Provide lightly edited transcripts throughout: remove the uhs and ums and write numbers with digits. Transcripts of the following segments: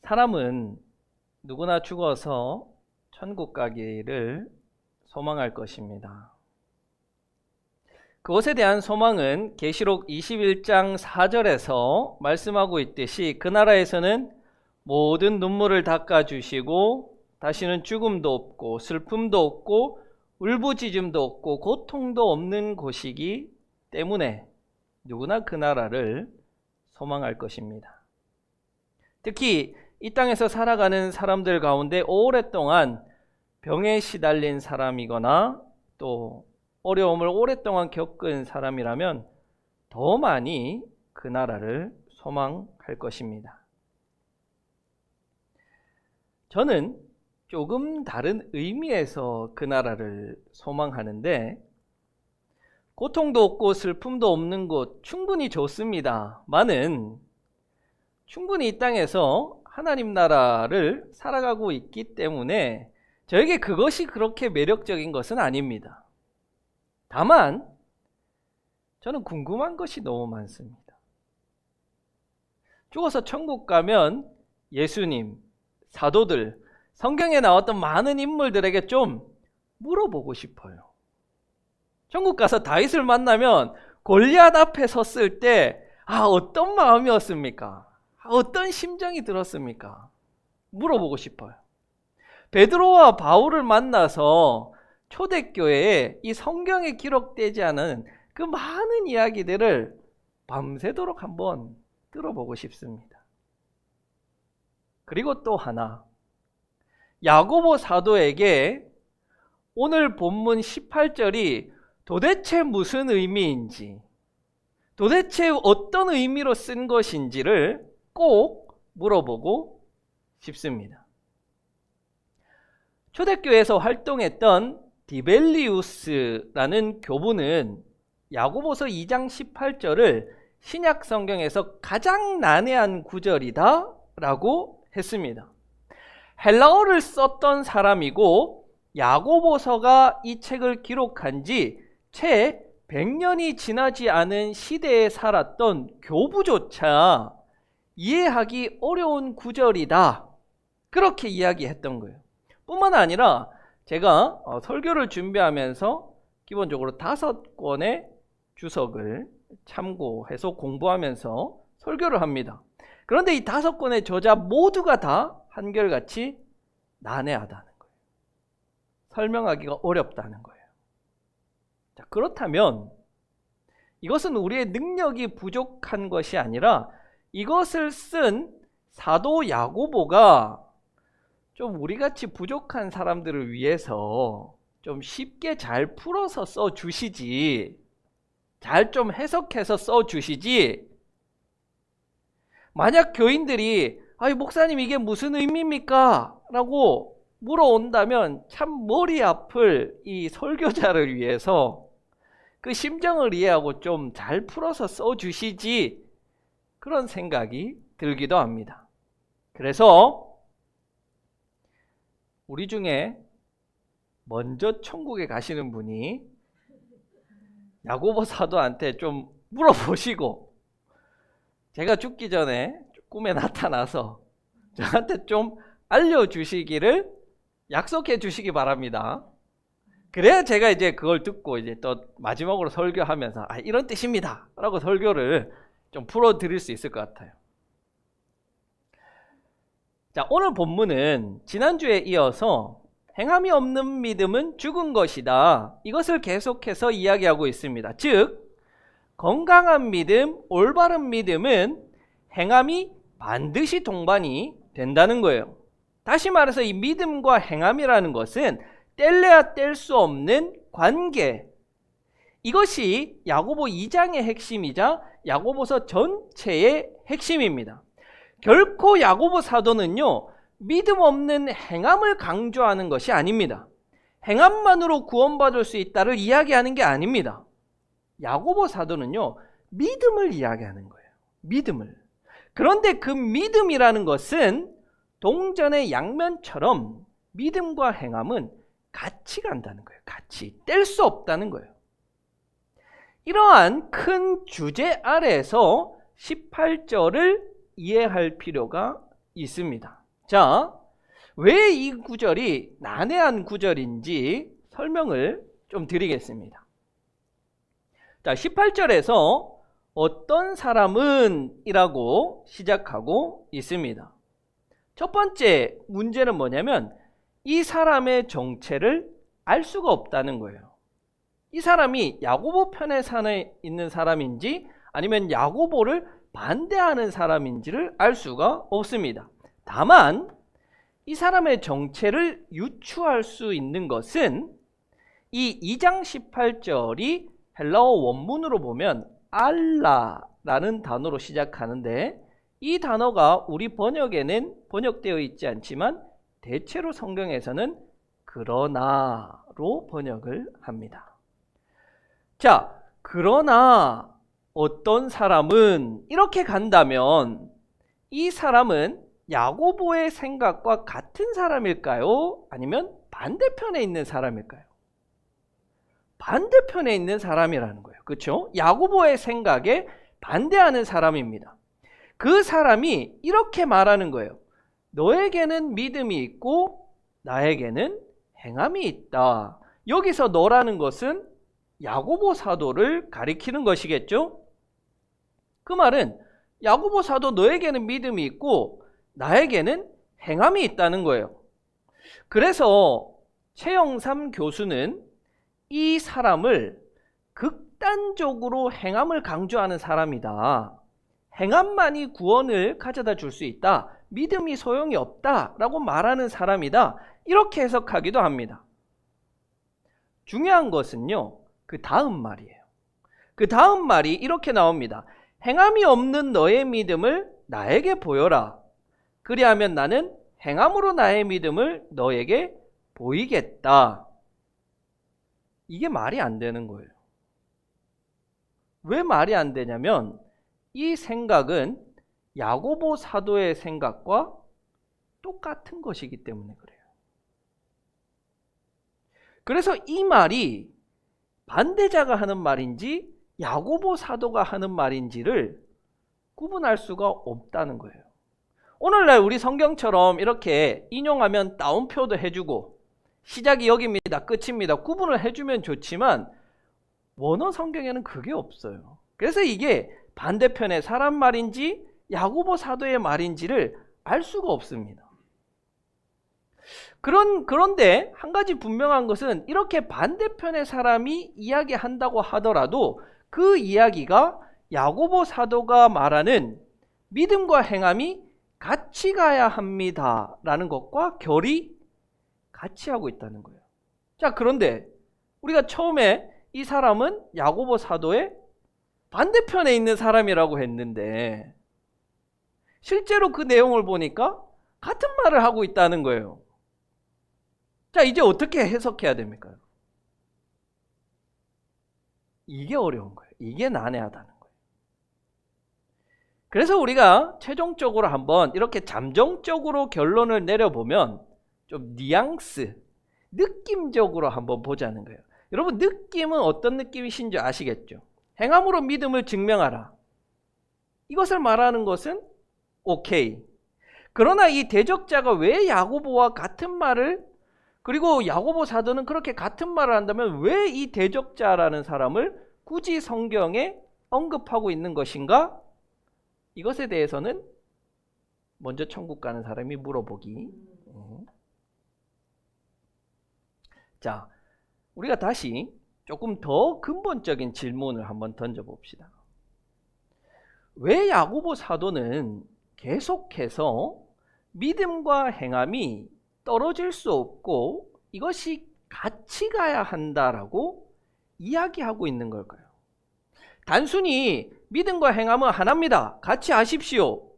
사람은 누구나 죽어서 천국 가기를 소망할 것입니다. 그것에 대한 소망은 계시록 21장 4절에서 말씀하고 있듯이 그 나라에서는 모든 눈물을 닦아주시고 다시는 죽음도 없고 슬픔도 없고 울부짖음도 없고 고통도 없는 곳이기 때문에 누구나 그 나라를 소망할 것입니다. 특히 이 땅에서 살아가는 사람들 가운데 오랫동안 병에 시달린 사람이거나 또 어려움을 오랫동안 겪은 사람이라면 더 많이 그 나라를 소망할 것입니다. 저는 조금 다른 의미에서 그 나라를 소망하는데, 고통도 없고 슬픔도 없는 곳 충분히 좋습니다만은 충분히 이 땅에서 하나님 나라를 살아가고 있기 때문에 저에게 그것이 그렇게 매력적인 것은 아닙니다. 다만 저는 궁금한 것이 너무 많습니다. 죽어서 천국 가면 예수님, 사도들, 성경에 나왔던 많은 인물들에게 좀 물어보고 싶어요. 천국 가서 다윗을 만나면 골리앗 앞에 섰을 때 어떤 마음이었습니까? 어떤 심정이 들었습니까? 물어보고 싶어요. 베드로와 바울을 만나서 초대교회에 이 성경에 기록되지 않은 그 많은 이야기들을 밤새도록 한번 들어보고 싶습니다. 그리고 또 하나, 야고보 사도에게 오늘 본문 18절이 도대체 무슨 의미인지, 도대체 어떤 의미로 쓴 것인지를 꼭 물어보고 싶습니다. 초대교회에서 활동했던 디벨리우스라는 교부는 야고보서 2장 18절을 신약 성경에서 가장 난해한 구절이다 라고 했습니다. 헬라어를 썼던 사람이고 야고보서가 이 책을 기록한 지 채 100년이 지나지 않은 시대에 살았던 교부조차 이해하기 어려운 구절이다, 그렇게 이야기했던 거예요. 뿐만 아니라 제가 설교를 준비하면서 기본적으로 5권의 주석을 참고해서 공부하면서 설교를 합니다. 그런데 이 5권의 저자 모두가 다 한결같이 난해하다는 거예요. 설명하기가 어렵다는 거예요. 자, 그렇다면 이것은 우리의 능력이 부족한 것이 아니라 이것을 쓴 사도 야고보가 좀 우리같이 부족한 사람들을 위해서 좀 쉽게 잘 풀어서 써주시지, 잘 좀 해석해서 써주시지, 만약 교인들이 목사님 이게 무슨 의미입니까? 라고 물어온다면 참 머리 아플 이 설교자를 위해서 그 심정을 이해하고 좀 잘 풀어서 써주시지, 그런 생각이 들기도 합니다. 그래서 우리 중에 먼저 천국에 가시는 분이 야고보 사도한테 좀 물어보시고, 제가 죽기 전에 꿈에 나타나서 저한테 좀 알려주시기를 약속해 주시기 바랍니다. 그래야 제가 이제 그걸 듣고 이제 또 마지막으로 설교하면서 이런 뜻입니다 라고 설교를 좀 풀어드릴 수 있을 것 같아요. 자, 오늘 본문은 지난주에 이어서 행함이 없는 믿음은 죽은 것이다, 이것을 계속해서 이야기하고 있습니다. 즉 건강한 믿음, 올바른 믿음은 행함이 반드시 동반이 된다는 거예요. 다시 말해서 이 믿음과 행함이라는 것은 뗄래야 뗄 수 없는 관계, 이것이 야고보 2장의 핵심이자 야고보서 전체의 핵심입니다. 결코 야고보 사도는요, 믿음 없는 행함을 강조하는 것이 아닙니다. 행함만으로 구원받을 수 있다를 이야기하는 게 아닙니다. 야고보 사도는요, 믿음을 이야기하는 거예요. 믿음을. 그런데 그 믿음이라는 것은 동전의 양면처럼 믿음과 행함은 같이 간다는 거예요. 같이 뗄 수 없다는 거예요. 이러한 큰 주제 아래에서 18절을 이해할 필요가 있습니다. 자, 왜 이 구절이 난해한 구절인지 설명을 좀 드리겠습니다. 자, 18절에서 어떤 사람은 이라고 시작하고 있습니다. 첫 번째 문제는 뭐냐면 이 사람의 정체를 알 수가 없다는 거예요. 이 사람이 야고보 편에 있는 사람인지 아니면 야고보를 반대하는 사람인지를 알 수가 없습니다. 다만 이 사람의 정체를 유추할 수 있는 것은 이 2장 18절이 헬라어 원문으로 보면 알라라는 단어로 시작하는데 이 단어가 우리 번역에는 번역되어 있지 않지만 대체로 성경에서는 그러나로 번역을 합니다. 자, 그러나 어떤 사람은 이렇게 간다면 이 사람은 야고보의 생각과 같은 사람일까요? 아니면 반대편에 있는 사람일까요? 반대편에 있는 사람이라는 거예요. 그렇죠? 야고보의 생각에 반대하는 사람입니다. 그 사람이 이렇게 말하는 거예요. 너에게는 믿음이 있고 나에게는 행함이 있다. 여기서 너라는 것은 야고보 사도를 가리키는 것이겠죠? 그 말은 야고보 사도 너에게는 믿음이 있고 나에게는 행함이 있다는 거예요. 그래서 최영삼 교수는 이 사람을 극단적으로 행함을 강조하는 사람이다. 행함만이 구원을 가져다 줄 수 있다. 믿음이 소용이 없다라고 말하는 사람이다. 이렇게 해석하기도 합니다. 중요한 것은요, 그 다음 말이에요. 그 다음 말이 이렇게 나옵니다. 행함이 없는 너의 믿음을 나에게 보여라. 그리하면 나는 행함으로 나의 믿음을 너에게 보이겠다. 이게 말이 안 되는 거예요. 왜 말이 안 되냐면 이 생각은 야고보 사도의 생각과 똑같은 것이기 때문에 그래요. 그래서 이 말이 반대자가 하는 말인지 야고보 사도가 하는 말인지를 구분할 수가 없다는 거예요. 오늘날 우리 성경처럼 이렇게 인용하면 따옴표도 해주고 시작이 여기입니다, 끝입니다 구분을 해주면 좋지만 원어 성경에는 그게 없어요. 그래서 이게 반대편의 사람 말인지 야고보 사도의 말인지를 알 수가 없습니다. 그런데 한 가지 분명한 것은 이렇게 반대편의 사람이 이야기한다고 하더라도 그 이야기가 야고보 사도가 말하는 믿음과 행함이 같이 가야 합니다 라는 것과 결이 같이 하고 있다는 거예요. 자, 그런데 우리가 처음에 이 사람은 야고보 사도의 반대편에 있는 사람이라고 했는데 실제로 그 내용을 보니까 같은 말을 하고 있다는 거예요. 자, 이제 어떻게 해석해야 됩니까? 이게 어려운 거예요. 이게 난해하다는 거예요. 그래서 우리가 최종적으로 한번 이렇게 잠정적으로 결론을 내려보면 좀 뉘앙스, 느낌적으로 한번 보자는 거예요. 여러분, 느낌은 어떤 느낌이신지 아시겠죠? 행함으로 믿음을 증명하라. 이것을 말하는 것은 오케이. 그러나 이 대적자가 왜 야고보와 같은 말을, 그리고 야고보 사도는 그렇게 같은 말을 한다면 왜 이 대적자라는 사람을 굳이 성경에 언급하고 있는 것인가? 이것에 대해서는 먼저 천국 가는 사람이 물어보기. 자, 우리가 다시 조금 더 근본적인 질문을 한번 던져봅시다. 왜 야고보 사도는 계속해서 믿음과 행함이 떨어질 수 없고 이것이 같이 가야 한다라고 이야기하고 있는 걸까요? 단순히 믿음과 행함은 하나입니다, 같이 하십시오,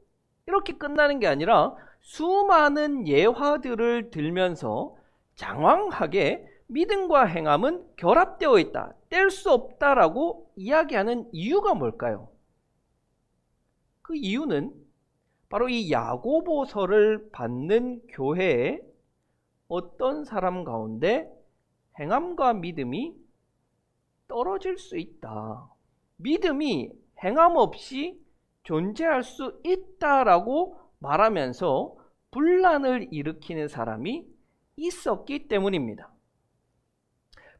이렇게 끝나는 게 아니라 수많은 예화들을 들면서 장황하게 믿음과 행함은 결합되어 있다, 뗄 수 없다라고 이야기하는 이유가 뭘까요? 그 이유는 바로 이 야고보서를 받는 교회에 어떤 사람 가운데 행함과 믿음이 떨어질 수 있다, 믿음이 행함 없이 존재할 수 있다라고 말하면서 분란을 일으키는 사람이 있었기 때문입니다.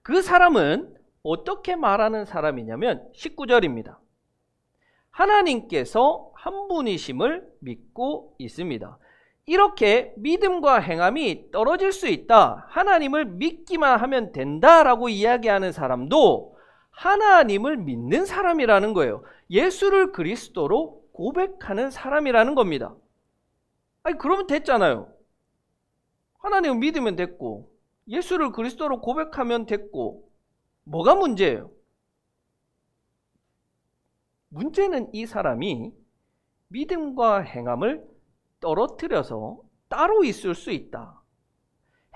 그 사람은 어떻게 말하는 사람이냐면 19절입니다. 하나님께서 한 분이심을 믿고 있습니다. 이렇게 믿음과 행함이 떨어질 수 있다. 하나님을 믿기만 하면 된다라고 이야기하는 사람도 하나님을 믿는 사람이라는 거예요. 예수를 그리스도로 고백하는 사람이라는 겁니다. 아니, 그러면 됐잖아요. 하나님을 믿으면 됐고, 예수를 그리스도로 고백하면 됐고, 뭐가 문제예요? 문제는 이 사람이 믿음과 행함을 떨어뜨려서 따로 있을 수 있다.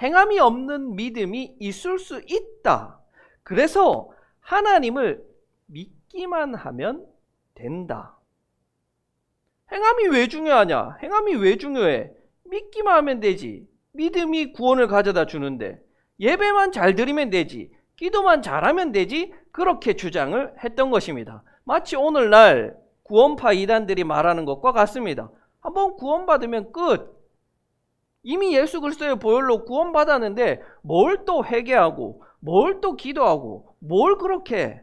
행함이 없는 믿음이 있을 수 있다. 그래서 하나님을 믿기만 하면 된다. 행함이 왜 중요하냐? 행함이 왜 중요해? 믿기만 하면 되지. 믿음이 구원을 가져다 주는데 예배만 잘 드리면 되지. 기도만 잘하면 되지. 그렇게 주장을 했던 것입니다. 마치 오늘날 구원파 이단들이 말하는 것과 같습니다. 한번 구원받으면 끝. 이미 예수 그리스도의 보혈로 구원받았는데 뭘 또 회개하고 뭘 또 기도하고 뭘 그렇게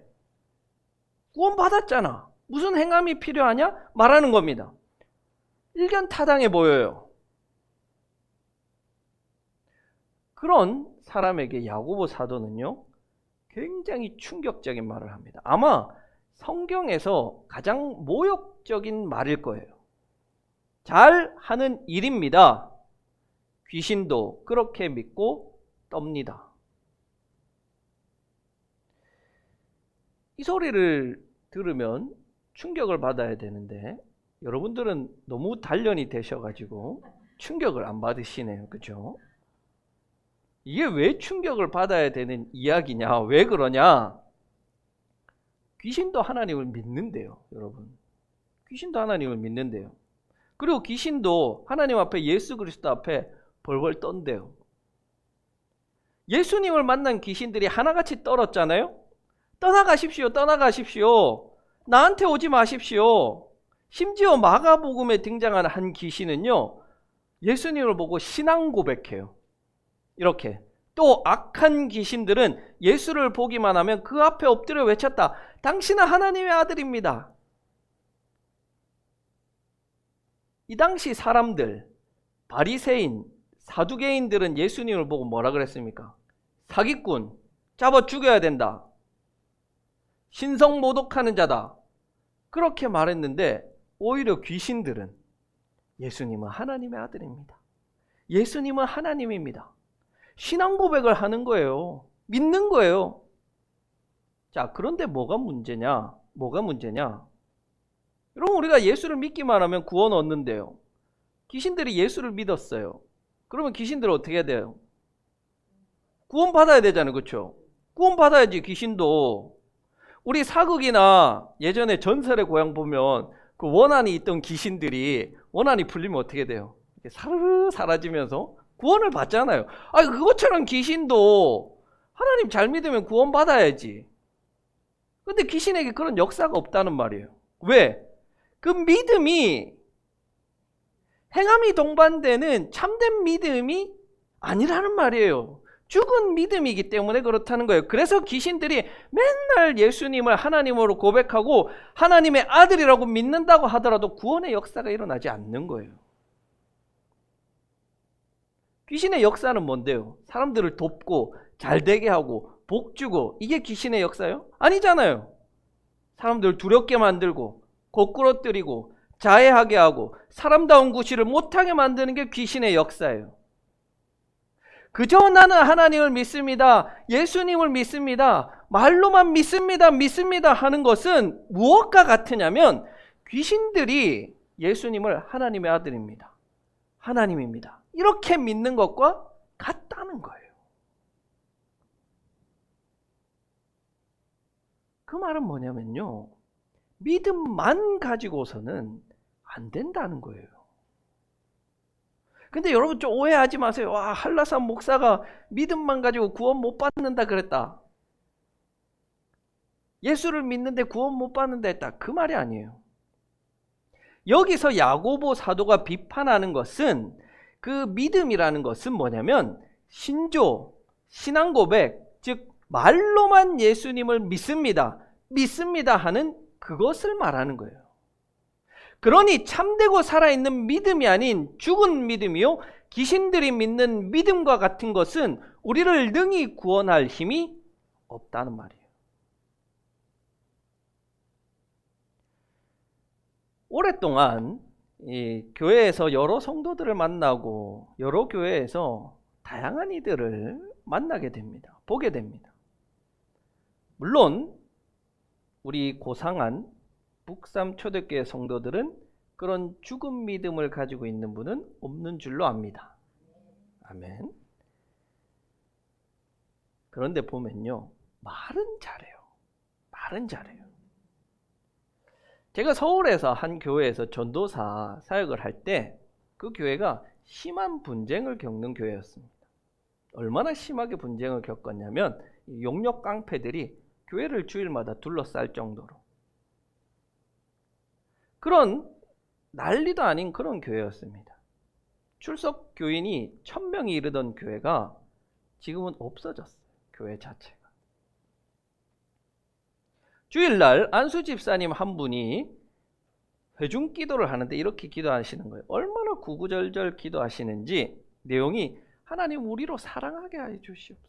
구원받았잖아. 무슨 행함이 필요하냐? 말하는 겁니다. 일견타당해 보여요. 그런 사람에게 야고보 사도는요, 굉장히 충격적인 말을 합니다. 아마 성경에서 가장 모욕적인 말일 거예요. 잘 하는 일입니다. 귀신도 그렇게 믿고 떱니다. 이 소리를 들으면 충격을 받아야 되는데 여러분들은 너무 단련이 되셔가지고 충격을 안 받으시네요. 그죠? 이게 왜 충격을 받아야 되는 이야기냐? 왜 그러냐? 귀신도 하나님을 믿는데요, 여러분. 귀신도 하나님을 믿는데요. 그리고 귀신도 하나님 앞에, 예수 그리스도 앞에 벌벌 떤대요. 예수님을 만난 귀신들이 하나같이 떨었잖아요. 떠나가십시오, 떠나가십시오. 나한테 오지 마십시오. 심지어 마가복음에 등장하는 한 귀신은요, 예수님을 보고 신앙 고백해요. 이렇게. 또 악한 귀신들은 예수를 보기만 하면 그 앞에 엎드려 외쳤다. 당신은 하나님의 아들입니다. 이 당시 사람들, 바리새인, 사두개인들은 예수님을 보고 뭐라 그랬습니까? 사기꾼, 잡아 죽여야 된다. 신성 모독하는 자다. 그렇게 말했는데 오히려 귀신들은 예수님은 하나님의 아들입니다. 예수님은 하나님입니다. 신앙 고백을 하는 거예요. 믿는 거예요. 자, 그런데 뭐가 문제냐? 뭐가 문제냐? 여러분, 우리가 예수를 믿기만 하면 구원 얻는데요. 귀신들이 예수를 믿었어요. 그러면 귀신들은 어떻게 해야 돼요? 구원 받아야 되잖아요. 그렇죠? 구원 받아야지. 귀신도. 우리 사극이나 예전에 전설의 고향 보면 그 원한이 있던 귀신들이 원한이 풀리면 어떻게 돼요? 이렇게 사르르 사라지면서 구원을 받잖아요. 그것처럼 귀신도 하나님 잘 믿으면 구원 받아야지. 근데 귀신에게 그런 역사가 없다는 말이에요. 왜? 그 믿음이 행함이 동반되는 참된 믿음이 아니라는 말이에요. 죽은 믿음이기 때문에 그렇다는 거예요. 그래서 귀신들이 맨날 예수님을 하나님으로 고백하고 하나님의 아들이라고 믿는다고 하더라도 구원의 역사가 일어나지 않는 거예요. 귀신의 역사는 뭔데요? 사람들을 돕고 잘되게 하고 복 주고, 이게 귀신의 역사예요? 아니잖아요. 사람들을 두렵게 만들고 거꾸러뜨리고 자해하게 하고 사람다운 구실을 못하게 만드는 게 귀신의 역사예요. 그저 나는 하나님을 믿습니다, 예수님을 믿습니다, 말로만 믿습니다, 믿습니다 하는 것은 무엇과 같으냐면 귀신들이 예수님을 하나님의 아들입니다, 하나님입니다, 이렇게 믿는 것과 같다는 거예요. 그 말은 뭐냐면요, 믿음만 가지고서는 안 된다는 거예요. 근데 여러분 좀 오해하지 마세요. 한라산 목사가 믿음만 가지고 구원 못 받는다 그랬다, 예수를 믿는데 구원 못 받는다 했다, 그 말이 아니에요. 여기서 야고보 사도가 비판하는 것은 그 믿음이라는 것은 뭐냐면 신조, 신앙 고백, 즉 말로만 예수님을 믿습니다 하는 그것을 말하는 거예요. 그러니 참되고 살아있는 믿음이 아닌 죽은 믿음이요 귀신들이 믿는 믿음과 같은 것은 우리를 능히 구원할 힘이 없다는 말이에요. 오랫동안 이 교회에서 여러 성도들을 만나고 여러 교회에서 다양한 이들을 만나게 됩니다. 보게 됩니다. 물론 우리 고상한 북삼 초대교회 성도들은 그런 죽은 믿음을 가지고 있는 분은 없는 줄로 압니다. 아멘. 그런데 보면요, 말은 잘해요. 제가 서울에서 한 교회에서 전도사 사역을 할 때 그 교회가 심한 분쟁을 겪는 교회였습니다. 얼마나 심하게 분쟁을 겪었냐면 용역 깡패들이 교회를 주일마다 둘러쌀 정도로 그런 난리도 아닌 그런 교회였습니다. 출석 교인이 1000명이 이르던 교회가 지금은 없어졌어요. 교회 자체가. 주일날 안수 집사님 한 분이 회중 기도를 하는데 이렇게 기도하시는 거예요. 얼마나 구구절절 기도하시는지 내용이 하나님 우리로 사랑하게 하여 주시옵소서.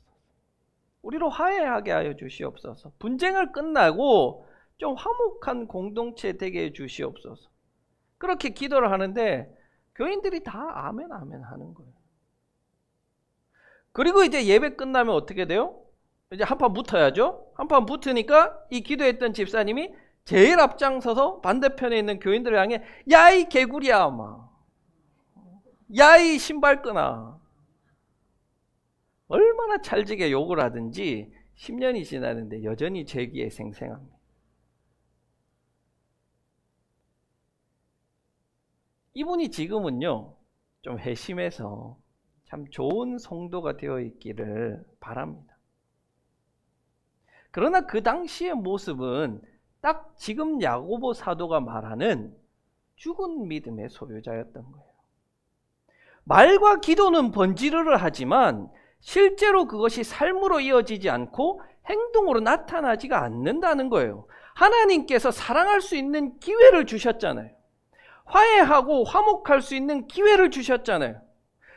우리로 화해하게 하여 주시옵소서. 분쟁을 끝나고 좀 화목한 공동체 되게 해 주시옵소서. 그렇게 기도를 하는데 교인들이 다 아멘 아멘 하는 거예요. 그리고 이제 예배 끝나면 어떻게 돼요? 이제 한판 붙어야죠. 한판 붙으니까 이 기도했던 집사님이 제일 앞장서서 반대편에 있는 교인들을 향해 야 이 개구리야 막 야 이 신발끈아 얼마나 찰지게 욕을 하든지 10년이 지나는데 여전히 제기에 생생합니다. 이분이 지금은요 좀 회심해서 참 좋은 성도가 되어 있기를 바랍니다. 그러나 그 당시의 모습은 딱 지금 야고보 사도가 말하는 죽은 믿음의 소유자였던 거예요. 말과 기도는 번지르르 하지만 실제로 그것이 삶으로 이어지지 않고 행동으로 나타나지가 않는다는 거예요. 하나님께서 사랑할 수 있는 기회를 주셨잖아요. 화해하고 화목할 수 있는 기회를 주셨잖아요.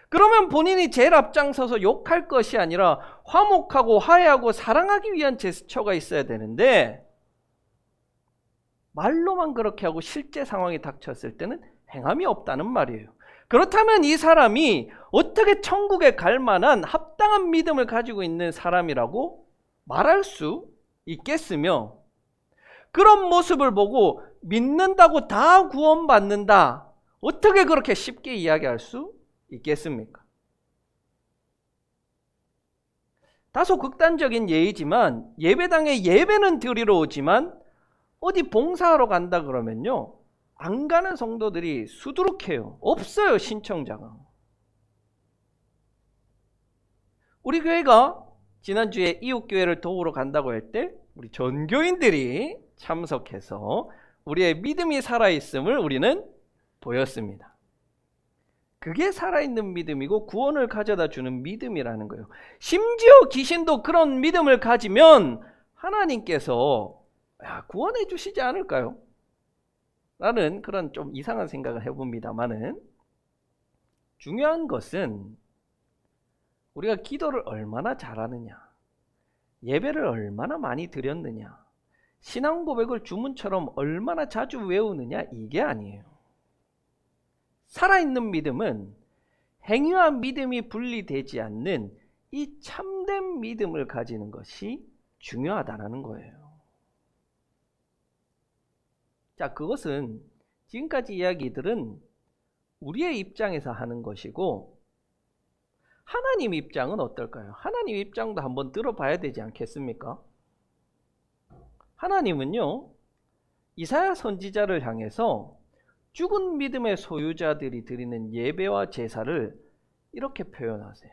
그러면 본인이 제일 앞장서서 욕할 것이 아니라 화목하고 화해하고 사랑하기 위한 제스처가 있어야 되는데 말로만 그렇게 하고 실제 상황이 닥쳤을 때는 행함이 없다는 말이에요. 그렇다면 이 사람이 어떻게 천국에 갈 만한 합당한 믿음을 가지고 있는 사람이라고 말할 수 있겠으며 그런 모습을 보고 믿는다고 다 구원받는다. 어떻게 그렇게 쉽게 이야기할 수 있겠습니까? 다소 극단적인 예이지만 예배당에 예배는 드리러 오지만 어디 봉사하러 간다 그러면요 안 가는 성도들이 수두룩해요. 없어요 신청자가. 우리 교회가 지난주에 이웃교회를 도우러 간다고 할 때 우리 전교인들이 참석해서 우리의 믿음이 살아있음을 우리는 보였습니다. 그게 살아있는 믿음이고 구원을 가져다 주는 믿음이라는 거예요. 심지어 귀신도 그런 믿음을 가지면 하나님께서 구원해 주시지 않을까요? 라는 그런 좀 이상한 생각을 해봅니다만은 중요한 것은 우리가 기도를 얼마나 잘하느냐, 예배를 얼마나 많이 드렸느냐, 신앙 고백을 주문처럼 얼마나 자주 외우느냐 이게 아니에요. 살아있는 믿음은 행위와 믿음이 분리되지 않는 이 참된 믿음을 가지는 것이 중요하다는 거예요. 자, 그것은 지금까지 이야기들은 우리의 입장에서 하는 것이고 하나님 입장은 어떨까요? 하나님 입장도 한번 들어봐야 되지 않겠습니까? 하나님은요 이사야 선지자를 향해서 죽은 믿음의 소유자들이 드리는 예배와 제사를 이렇게 표현하세요.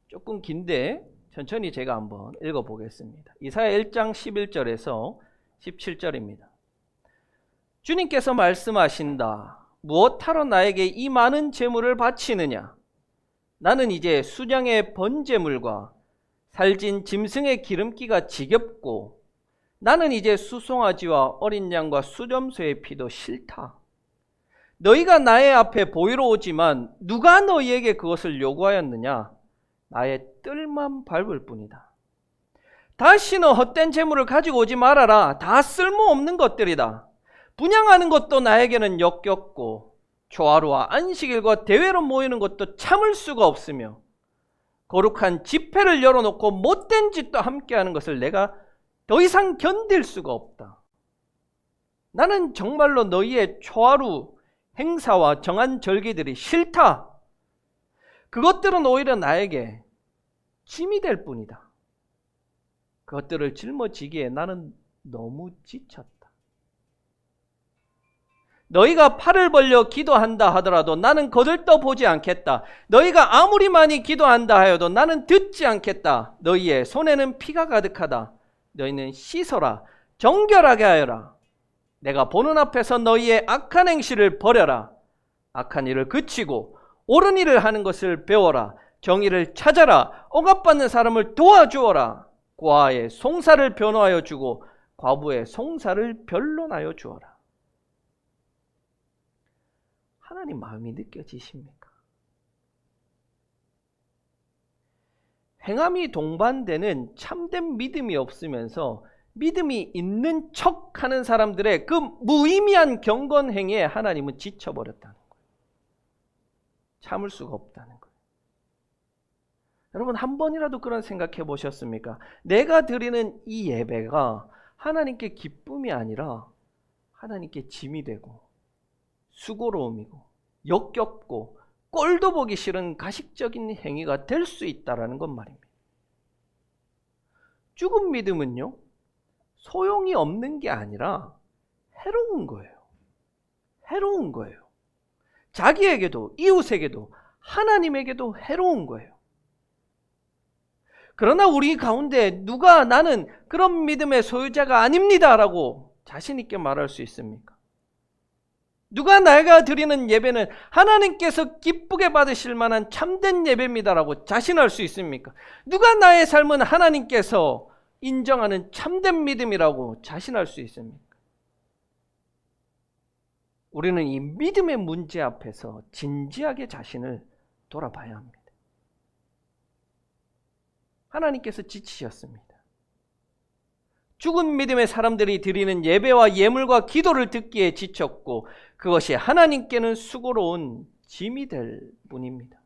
조금 긴데 천천히 제가 한번 읽어보겠습니다. 이사야 1장 11절에서 17절입니다. 주님께서 말씀하신다. 무엇하러 나에게 이 많은 재물을 바치느냐? 나는 이제 순양의 번제물과 살진 짐승의 기름기가 지겹고 나는 이제 수송아지와 어린 양과 수점소의 피도 싫다. 너희가 나의 앞에 보이러 오지만 누가 너희에게 그것을 요구하였느냐? 나의 뜰만 밟을 뿐이다. 다시는 헛된 재물을 가지고 오지 말아라. 다 쓸모없는 것들이다. 분향하는 것도 나에게는 역겹고 초하루와 안식일과 대회로 모이는 것도 참을 수가 없으며 거룩한 집회를 열어놓고 못된 짓도 함께하는 것을 내가 더 이상 견딜 수가 없다. 나는 정말로 너희의 초하루 행사와 정한 절기들이 싫다. 그것들은 오히려 나에게 짐이 될 뿐이다. 그것들을 짊어지기에 나는 너무 지쳤다. 너희가 팔을 벌려 기도한다 하더라도 나는 거들떠 보지 않겠다. 너희가 아무리 많이 기도한다 하여도 나는 듣지 않겠다. 너희의 손에는 피가 가득하다. 너희는 씻어라. 정결하게 하여라. 내가 보는 앞에서 너희의 악한 행실을 버려라. 악한 일을 그치고 옳은 일을 하는 것을 배워라. 정의를 찾아라. 억압받는 사람을 도와주어라. 고아의 송사를 변호하여 주고 과부의 송사를 변론하여 주어라. 하나님 마음이 느껴지십니까? 행함이 동반되는 참된 믿음이 없으면서 믿음이 있는 척하는 사람들의 그 무의미한 경건 행위에 하나님은 지쳐버렸다는 거예요. 참을 수가 없다는 거예요. 여러분 한 번이라도 그런 생각해 보셨습니까? 내가 드리는 이 예배가 하나님께 기쁨이 아니라 하나님께 짐이 되고 수고로움이고 역겹고 꼴도 보기 싫은 가식적인 행위가 될 수 있다는 것 말입니다. 죽은 믿음은요, 소용이 없는 게 아니라 해로운 거예요. 해로운 거예요. 자기에게도 이웃에게도 하나님에게도 해로운 거예요. 그러나 우리 가운데 누가 나는 그런 믿음의 소유자가 아닙니다라고 자신 있게 말할 수 있습니까? 누가 내가 드리는 예배는 하나님께서 기쁘게 받으실 만한 참된 예배입니다라고 자신할 수 있습니까? 누가 나의 삶은 하나님께서 인정하는 참된 믿음이라고 자신할 수 있습니까? 우리는 이 믿음의 문제 앞에서 진지하게 자신을 돌아봐야 합니다. 하나님께서 지치셨습니다. 죽은 믿음의 사람들이 드리는 예배와 예물과 기도를 듣기에 지쳤고 그것이 하나님께는 수고로운 짐이 될 뿐입니다.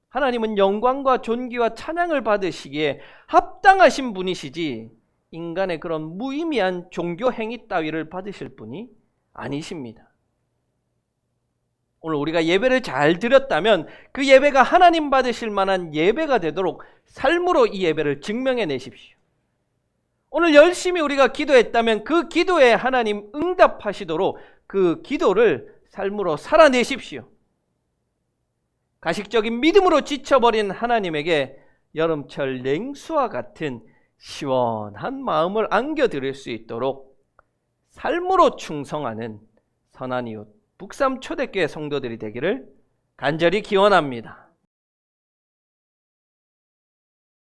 하나님은 영광과 존귀와 찬양을 받으시기에 합당하신 분이시지 인간의 그런 무의미한 종교 행위 따위를 받으실 분이 아니십니다. 오늘 우리가 예배를 잘 드렸다면 그 예배가 하나님 받으실 만한 예배가 되도록 삶으로 이 예배를 증명해 내십시오. 오늘 열심히 우리가 기도했다면 그 기도에 하나님 응답하시도록 그 기도를 삶으로 살아내십시오. 가식적인 믿음으로 지쳐버린 하나님에게 여름철 냉수와 같은 시원한 마음을 안겨드릴 수 있도록 삶으로 충성하는 선한 이웃 북삼 초대교회 성도들이 되기를 간절히 기원합니다.